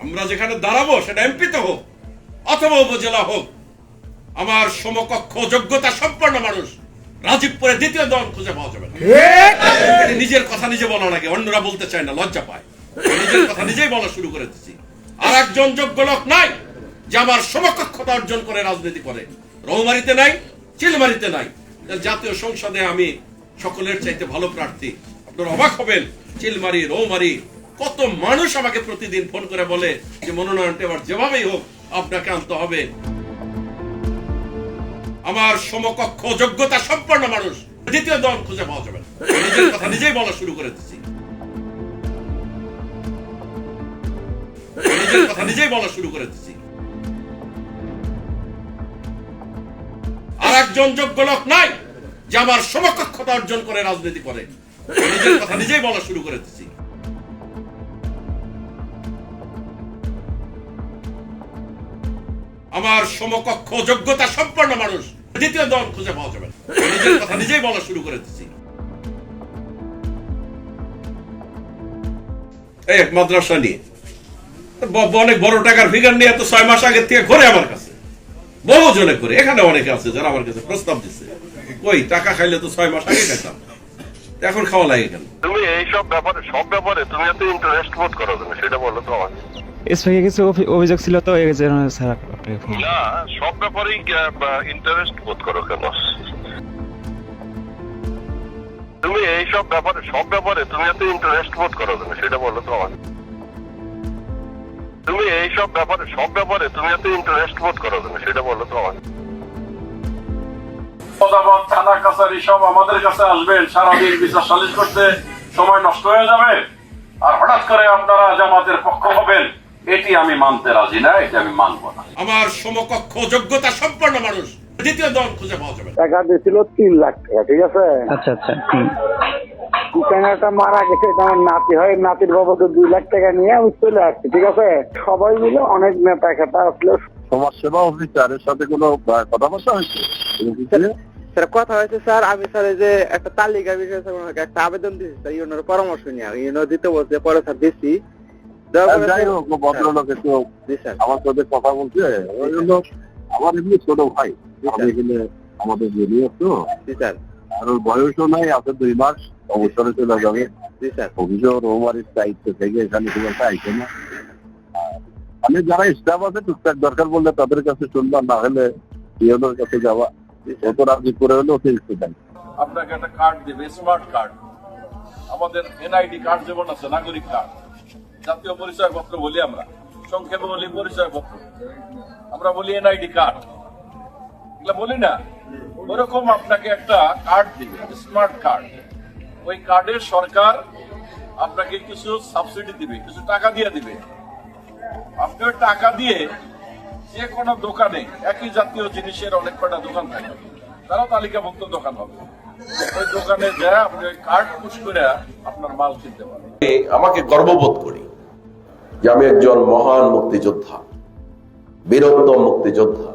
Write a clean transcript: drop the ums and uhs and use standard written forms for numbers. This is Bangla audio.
আমরা যেখানে দাঁড়াবো সেটা এমপিতে হোক অথবা উপজেলা হোক, আমার সমকক্ষ যোগ্যতা সম্পন্ন মানুষ রাজীবপুরে দ্বিতীয় দল খুঁজে পাওয়া যাবে না। নিজের কথা নিজে বলা লাগে, অন্যরা বলতে চায় না, লজ্জা পায়। নিজের কথা নিজেই বলা শুরু করে দিচ্ছি। আর একজন যোগ্য লোক নাই যে আমার সমকক্ষতা অর্জন করে রাজনীতি করে। রৌমারিতে নাই, চিলমারিতে নাই। জাতীয় সংসদে আমি সকলের চাইতে ভালো প্রার্থী। আপনারা অবাক হবেন, চিলমারি, রৌমারি কত মানুষ আমাকে প্রতিদিন ফোন করে বলে যে মনোনয়নটা এবার যেভাবেই হোক আপনাকে আনতে হবে। আমার সমকক্ষ যোগ্যতা সম্পন্ন মানুষ দ্বিতীয় দল খুঁজে পাওয়া যাবে না। নিজের কথা নিজেই বলা শুরু করে দিচ্ছি। নিজের কথা নিজেই বলা শুরু করে দিচ্ছি। আর একজন যোগ্য লোক নাই যে আমার সমকক্ষতা অর্জন করে রাজনীতি করে। নিজের কথা নিজেই বলা শুরু করে দিচ্ছি। আমার সমকক্ষ যোগ্যতা সম্পন্ন মানুষ দ্বিতীয় দল খুঁজে পাওয়া যাবে না। নিজের কথা নিজেই বলা শুরু করে দিচ্ছি। এই মাদ্রাসা নিয়ে অনেক বড় টাকার ফিগার নিয়ে তো 6 মাস আগে থেকে ঘরে আমার কাছে বহু জনে করে, এখানে অনেকে আছে যারা আমার কাছে প্রস্তাব দিচ্ছে। ওই টাকা খাইলে তো 6 মাস আগে খাইতাম, এখন খাওয়া লাগে কেন? তুমি এইসব ব্যাপারে সব ব্যাপারে তুমি এত ইন্টারেস্ট বোধ করো কেন সেটা বলো তো আমাকে। এসে কিছু অভিযোগ ছিল তো এই যে স্যার না, সব ব্যাপারেই ইন্টারেস্ট বোধ করো কেন? তুমি এইসব ব্যাপারে সব ব্যাপারে তুমি এত ইন্টারেস্ট বোধ করো কেন সেটা বলো তো আমাকে। তুমি এইসব ব্যাপারে সব ব্যাপারে তুমি এত ইন্টারেস্ট বোধ করো কেন সেটা বলো তো আমাকে। থানা কাছারি সব আমাদের কাছে আসবেন, সারাদিন বিচার সালিশ করতে সময় নষ্ট হয়ে যাবে, আর হঠাৎ করে আপনারা জামাতের পক্ষ হবেন, এটি আমি মানতে রাজি না, এটি আমি মানব না। আমার সমকক্ষ যোগ্যতা সম্পন্ন মানুষ দ্বিতীয় দল খুঁজে পাওয়া যাবে না। টাকা দিয়েছিল 3 লাখ টাকা, ঠিক আছে? আচ্ছা আচ্ছা। কুকানাটা মারা গেছে, আমার নাতি হয়, নাতির বাবাকে 2 লাখ টাকা নিয়ে আমি চলে আসছি, ঠিক আছে? সবাই মিলে অনেক নেতা খেতা আসলো। সমাজ সেবা অফিসারের সাথে কোনো কথাবার্তা হয়েছে? স্যার কথা হয়েছে স্যার, আমি স্যার এই যে একটা তালিকা বিষয়ে একটা আবেদন দিয়েছি স্যার, ইউনোর পরামর্শ নিয়ে, ইউনো দিতে বলছে, পরে স্যার দিচ্ছি। যাই হোক, ভদ্রলোক একটু আমার সাথে কথা বলছে, ওই জন্য আমার এমনি ছোট ভাই, আমি এখানে আমাদের জেনে তো স্যার, আর ওর বয়সও নাই, আছে 2 মাস, অবসরে চলে যাবে। অভিযোগ রৌমারির দায়িত্ব থেকে এখানে খুব একটা আইছে না। আমি যারা স্টাফ আছে টুকটাক দরকার বললে তাদের কাছে শুনবা, না হলে ইউনোর কাছে যাওয়া, যত রাজি করে হলে অতিরিক্ত দেয়। আপনাকে একটা কার্ড দেবে, স্মার্ট কার্ড। আমাদের এনআইডি কার্ড যেমন আছে, নাগরিক কার্ড, জাতীয় পরিচয় পত্র বলি আমরা, সংক্ষেপে বলি পরিচয় পত্র, আমরা বলি এনআইডি কার্ড, এগুলো বলি না? ওরকম আপনাকে একটা কার্ড দিবে, স্মার্ট কার্ড। ওই কার্ডের সরকার আপনাকে কিছু সাবসিডি দিবে, কিছু টাকা দিয়ে দিবে। আপনি ওই টাকা দিয়ে যে কোনো দোকানে, একই জাতীয় জিনিসের অনেক কটা দোকান থাকে, তারাও তালিকাভুক্ত দোকান হবে, ওই দোকানে যায় আপনি ওই কার্ড পুশ করে আপনার মাল কিনতে পারবেন। আমাকে গর্ববোধ করি যে আমি একজন মহান মুক্তিযোদ্ধা, বীরত্ব মুক্তিযোদ্ধা।